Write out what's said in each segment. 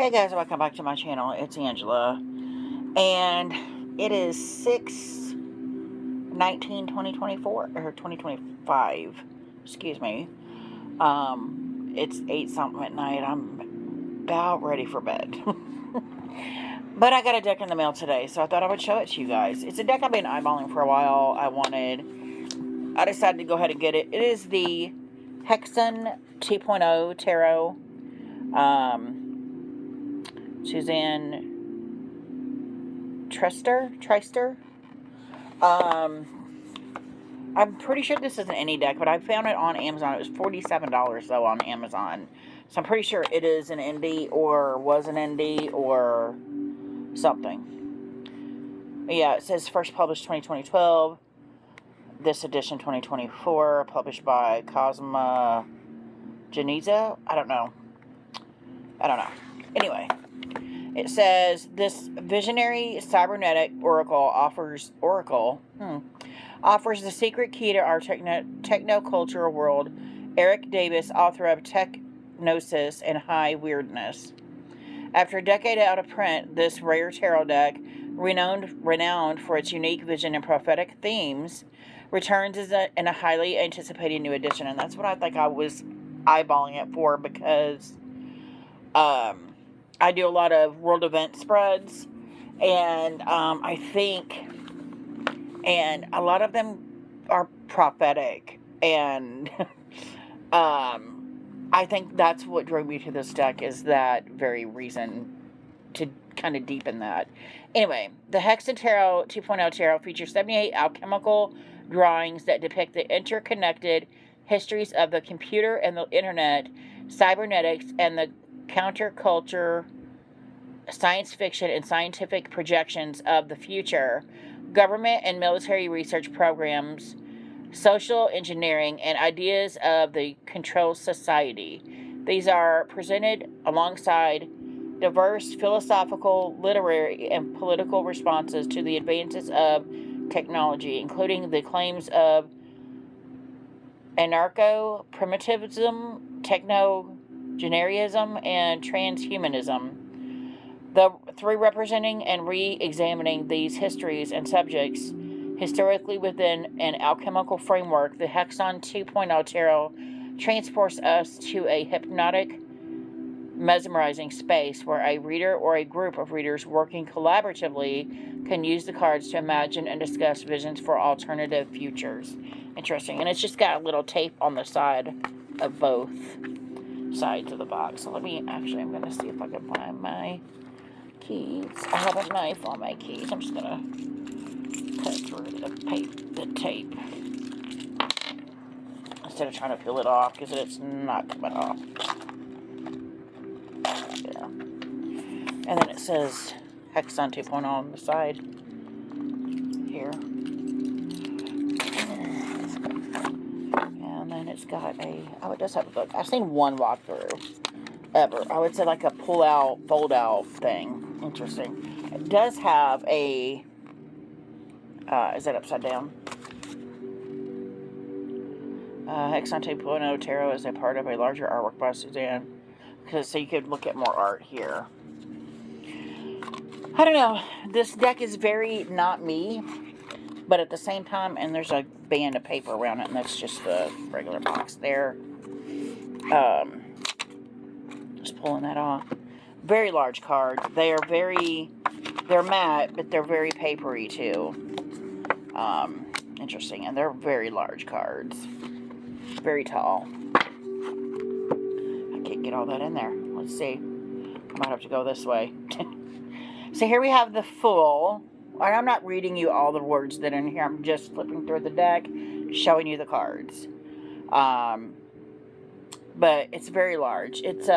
Hey guys, welcome back to my channel. It's Angela, and it is 6/19/2024 or 2025. Excuse me. It's 8 something at night. I'm about ready for bed. But I got a deck in the mail today, so I thought I would show it to you guys. It's a deck I've been eyeballing for a while. I decided to go ahead and get it. It is the Hexen 2.0 Tarot. Suzanne Treister. I'm pretty sure this is an indie deck, but I found it on Amazon. It was $47 though on Amazon. So I'm pretty sure it is an indie or was an indie or something. But yeah, it says first published 2012. This edition 2024, published by Cosma Geneza. I don't know. Anyway. It says, this visionary cybernetic oracle offers the secret key to our techno-cultural world. Eric Davis, author of Technosis and High Weirdness. After a decade out of print, this rare tarot deck, renowned for its unique vision and prophetic themes, returns in a highly anticipated new edition. And that's what I think I was eyeballing it for, because I do a lot of world event spreads, and I think, and a lot of them are prophetic, and I think that's what drove me to this deck, is that very reason to kind of deepen that. Anyway, the Hexen Tarot 2.0 Tarot features 78 alchemical drawings that depict the interconnected histories of the computer and the internet, cybernetics, and the counterculture, science fiction, and scientific projections of the future, government and military research programs, social engineering, and ideas of the control society. These are presented alongside diverse philosophical, literary, and political responses to the advances of technology, including the claims of anarcho-primitivism, technogenarism, and transhumanism. Through representing and re-examining these histories and subjects historically within an alchemical framework, the Hexen 2.0 Tarot transports us to a hypnotic, mesmerizing space where a reader or a group of readers working collaboratively can use the cards to imagine and discuss visions for alternative futures. Interesting. And it's just got a little tape on the side of both sides of the box. So I'm going to see if I can find my keys. I have a knife on my keys. I'm just going to cut through the tape instead of trying to peel it off, because it's not coming off. Yeah. And then it says Hexen 2.0 on the side here. And then it's got it does have a book. I've seen one walkthrough ever. I would say like a pull-out, fold-out thing. Interesting. It does have a, is that upside down? Hexen 2.0 Tarot is a part of a larger artwork by Suzanne. So you could look at more art here. I don't know. This deck is very not me, but at the same time, and there's a band of paper around it, and that's just the regular box there. Just pulling that off. Very large cards. They're matte, but they're very papery too. Interesting. And they're very large cards. Very tall. I can't get all that in there. Let's see. I might have to go this way. So here we have the Fool. And I'm not reading you all the words that are in here. I'm just flipping through the deck, showing you the cards. But it's very large. It's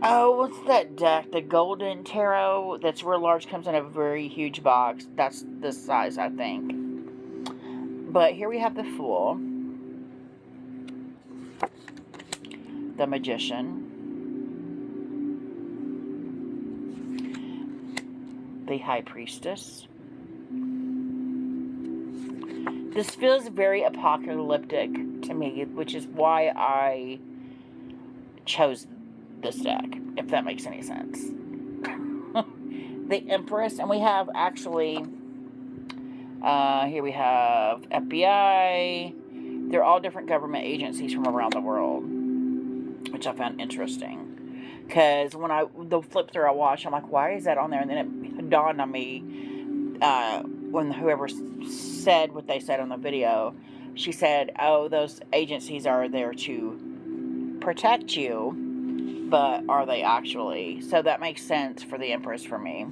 what's that deck? The Golden Tarot. That's real large. Comes in a very huge box. That's this size, I think. But here we have the Fool, the Magician, the High Priestess. This feels very apocalyptic to me, which is why I chose this deck, if that makes any sense. The Empress, and we have actually, here we have FBI. They're all different government agencies from around the world, which I found interesting. Because when the flip through I watched, I'm like, why is that on there? And then it dawned on me, when whoever said what they said on the video, she said, oh, those agencies are there to protect you, but are they actually? So that makes sense for the Empress for me.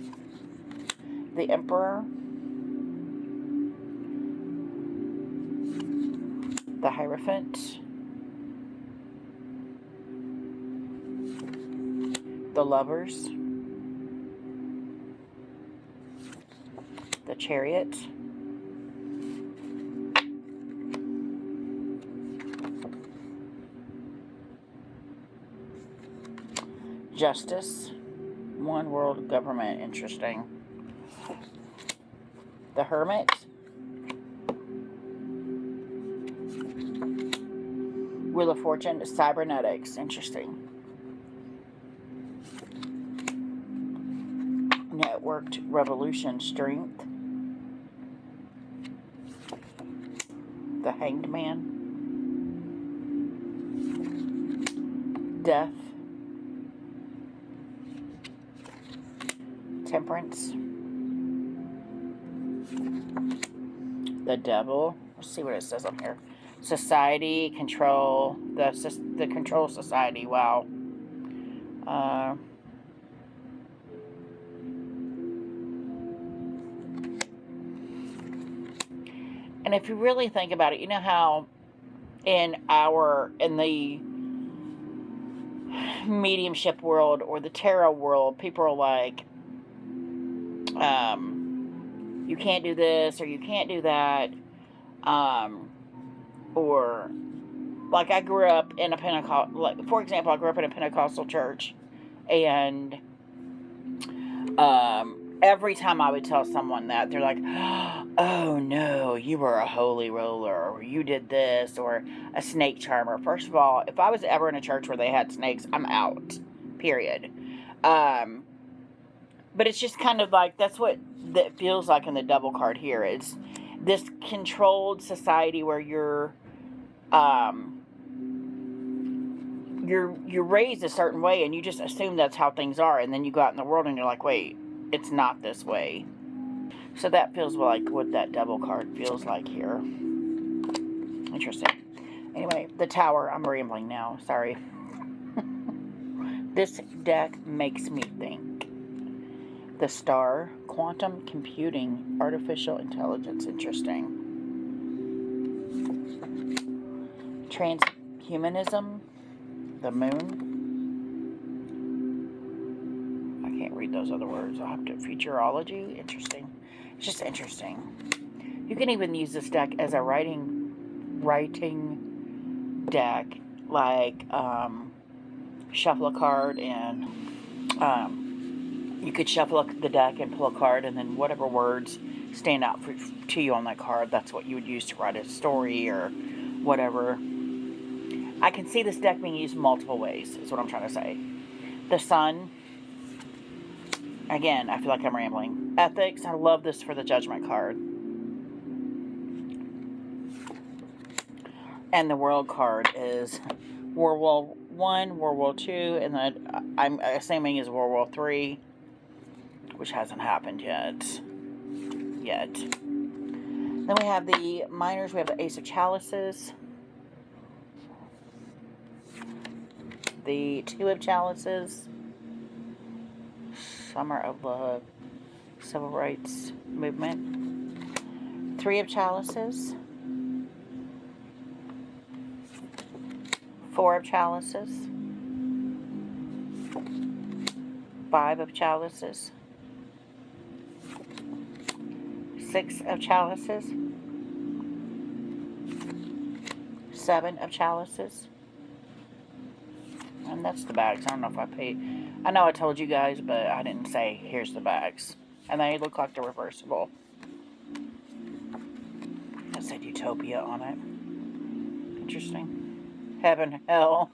The Emperor. The Hierophant. The Lovers. The Chariot. Justice. One world government. Interesting. The Hermit. Wheel of Fortune. Cybernetics. Interesting. Networked Revolution. Strength. The Hanged Man. Death. Temperance. The Devil. Let's see what it says on here. Society, control, the control society. Wow. And if you really think about it, you know how in the mediumship world or the tarot world, people are like, you can't do this or you can't do that, or like I grew up in a Pentecostal, like for example, I grew up in a Pentecostal church, and every time I would tell someone that, they're like, oh no, you were a holy roller, or you did this, or a snake charmer. First of all, if I was ever in a church where they had snakes, I'm out, period. But it's just kind of like, that's what that feels like in the Devil card here. It's this controlled society where you're raised a certain way and you just assume that's how things are, and then you go out in the world and you're like, wait, it's not this way. So that feels like what that Devil card feels like here. Interesting. Anyway, the Tower. I'm rambling now. Sorry. This deck makes me think. The Star. Quantum computing. Artificial intelligence. Interesting. Transhumanism. The Moon. I can't read those other words. I'll have to. Futurology. Interesting. It's just interesting. You can even use this deck as a writing deck, like shuffle a card, and you could shuffle the deck and pull a card, and then whatever words stand out to you on that card, that's what you would use to write a story or whatever. I can see this deck being used multiple ways, is what I'm trying to say. The Sun. Again, I feel like I'm rambling. Ethics. I love this for the Judgment card. And the World card is World War I, World War II, and then I'm assuming is World War III, which hasn't happened yet. Then we have the Minors. We have the Ace of Chalices. The Two of Chalices. Summer of the Civil Rights Movement. Three of Chalices. Four of Chalices. Five of Chalices. Six of Chalices. Seven of Chalices. And that's the bags. I don't know if I paid. I know I told you guys, but I didn't say, here's the bags. And they look like they're reversible. That said Utopia on it. Interesting. Heaven, hell.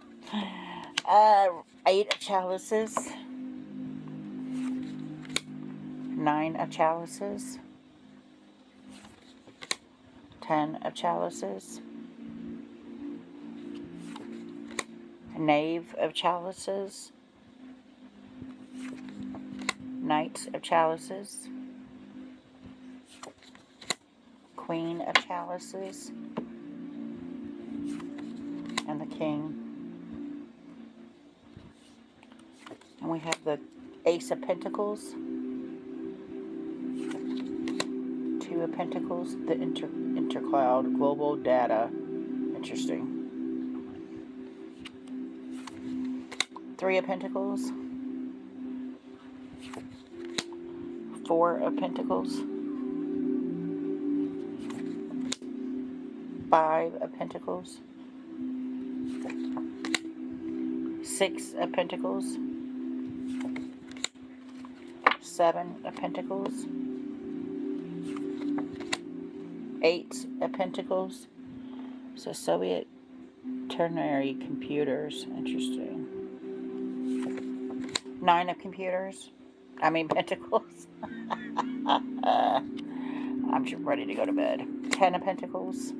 8 of chalices, 9 of chalices, 10 of chalices, knave of chalices, knight of chalices, queen of chalices, and the king. And we have the ace of pentacles, 2 of pentacles, the intercloud, global data. Interesting. 3 of pentacles, 4 of pentacles, 5 of pentacles, 6 of pentacles, 7 of pentacles, 8 of pentacles. So Soviet ternary computers. Interesting. 9 of pentacles. I'm just ready to go to bed. 10 of pentacles.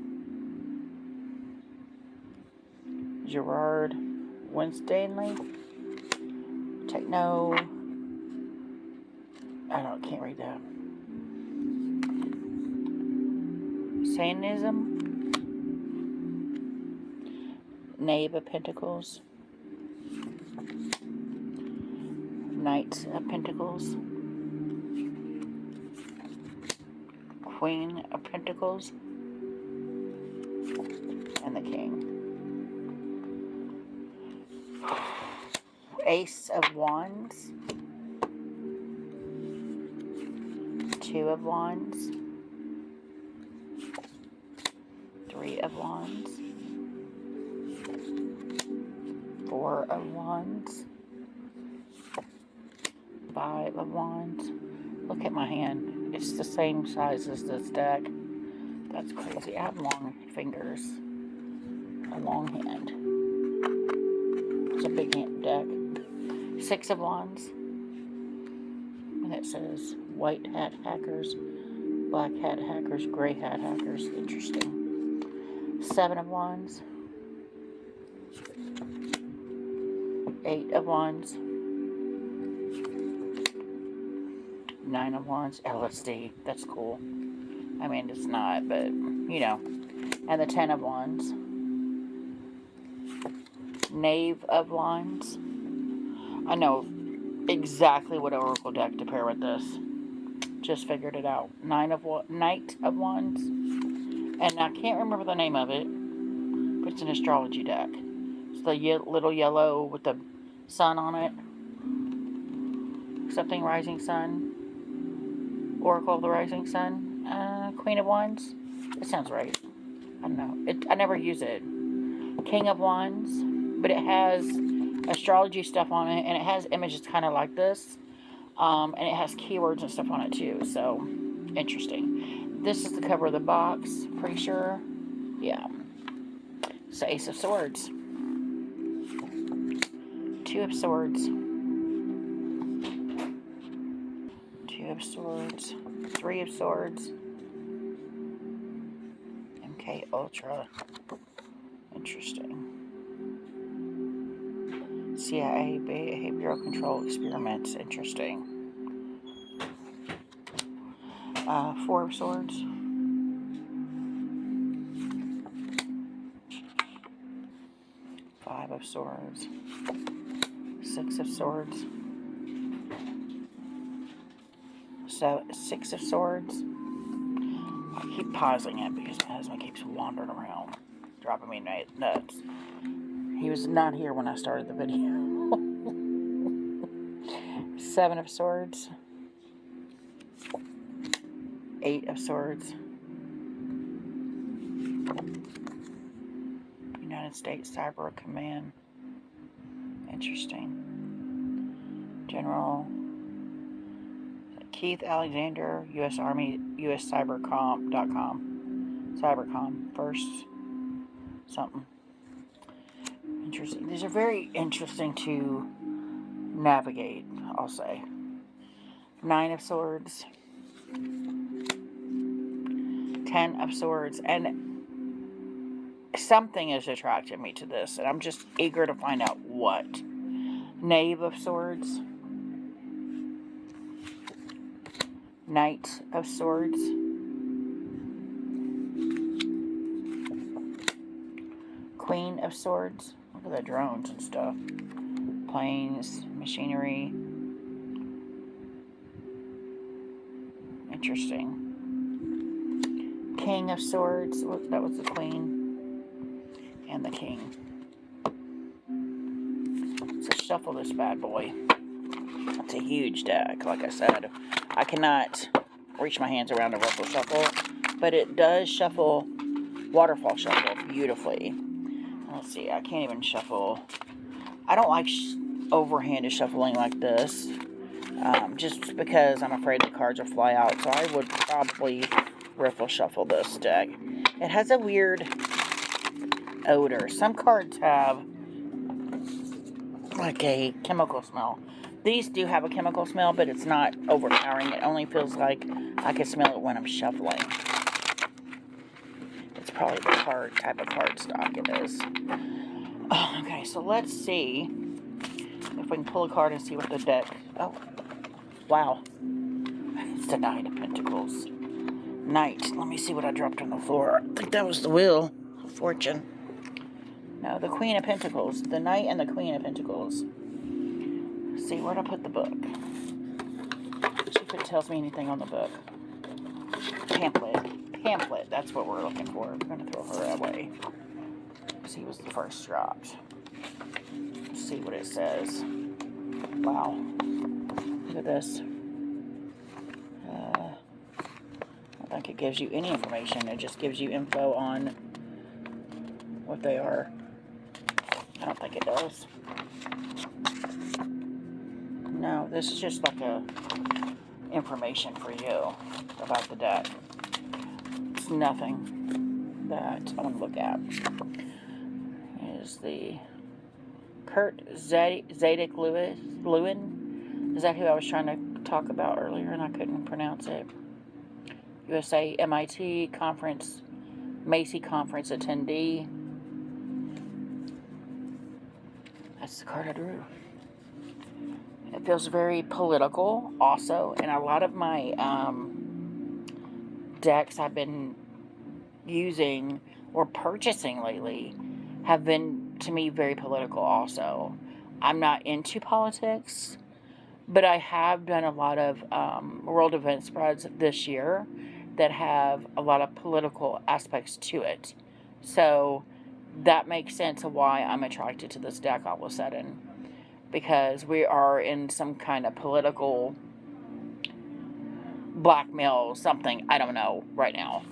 Gerard Winstanley. Techno. Can't read that. Satanism. Knave of pentacles. Knight of pentacles. Queen of pentacles. And the king. Ace of wands. 2 of wands. 3 of wands. 4 of wands. 5 of wands. Look at my hand. It's the same size as this deck. That's crazy. I have long fingers. A long hand. It's a big hand deck. 6 of wands. And it says white hat hackers, black hat hackers, gray hat hackers. Interesting. 7 of wands. 8 of wands. 9 of wands. LSD. That's cool. I mean, it's not, but, you know. And the 10 of wands. Knave of wands. I know exactly what oracle deck to pair with this. Just figured it out. Knight of wands. And I can't remember the name of it, but it's an astrology deck. It's the little yellow with the sun on it. Something rising sun. Oracle of the rising sun. Queen of wands. That sounds right. I don't know. I never use it. King of wands. But it has astrology stuff on it. And it has images kind of like this. And it has keywords and stuff on it too. So, interesting. This is the cover of the box. Pretty sure. Yeah. It's the Ace of Swords. 2 of Swords. 2 of Swords. 3 of Swords. MK Ultra. Interesting. CIA behavioral control experiments. Interesting. 4 of Swords. 5 of Swords. 6 of Swords. 6 of Swords. I keep pausing it because my husband keeps wandering around, dropping me nuts. He was not here when I started the video. 7 of Swords. 8 of Swords. United States Cyber Command. Interesting. General Keith Alexander, U.S. Army, U.S. Cybercom.com. Cybercom. First something. Interesting. These are very interesting to navigate, I'll say. 9 of Swords. 10 of Swords. And something has attracted me to this, and I'm just eager to find out what. Knave of Swords. Knight of Swords. Queen of Swords. Look at the drones and stuff. Planes, machinery. Interesting. King of Swords. That was the Queen. And the King. Let's shuffle this bad boy. It's a huge deck, like I said. I cannot reach my hands around a ruffle shuffle, but it does shuffle, waterfall shuffle beautifully. Let's see, I can't even shuffle. I don't like overhanded shuffling like this, just because I'm afraid the cards will fly out, so I would probably riffle shuffle this deck. It has a weird odor. Some cards have like a chemical smell. These do have a chemical smell, but it's not overpowering. It only feels like I can smell it when I'm shuffling. It's probably the type of card stock it is. Okay, so let's see if we can pull a card and see what the deck... Oh, wow. It's the Knight of Pentacles. Knight. Let me see what I dropped on the floor. I think that was the Wheel of Fortune. No, the Queen of Pentacles. The Knight and the Queen of Pentacles. Let's see, where'd I put the book? See if it tells me anything on the book. Pamphlet, that's what we're looking for. We're going to throw her away. She was the first dropped. Let's see what it says. Wow. Look at this. I don't think it gives you any information. It just gives you info on what they are. I don't think it does. No, this is just like a information for you about the deck. It's nothing that I want to look at. Is the Kurt Lewin? Is that who I was trying to talk about earlier and I couldn't pronounce it? USA MIT conference, Macy conference attendee. That's the card I drew. It feels very political also, and a lot of my decks I've been using or purchasing lately have been, to me, very political also. I'm not into politics, but I have done a lot of world event spreads this year that have a lot of political aspects to it. So that makes sense of why I'm attracted to this deck all of a sudden. Because we are in some kind of political blackmail something, I don't know, right now,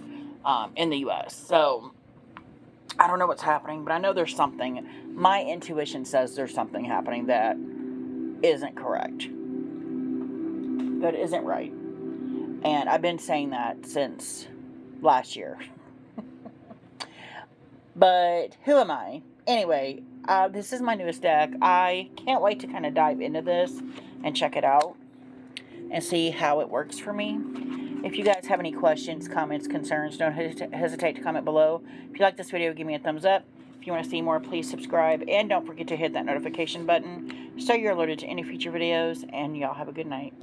in the U.S. So I don't know what's happening, but I know there's something. My intuition says there's something happening that isn't correct. That isn't right. And I've been saying that since last year. But who am I? Anyway, this is my newest deck. I can't wait to kind of dive into this and check it out and see how it works for me. If you guys have any questions, comments, concerns, don't hesitate to comment below. If you like this video, give me a thumbs up. If you want to see more, please subscribe. And don't forget to hit that notification button so you're alerted to any future videos. And y'all have a good night.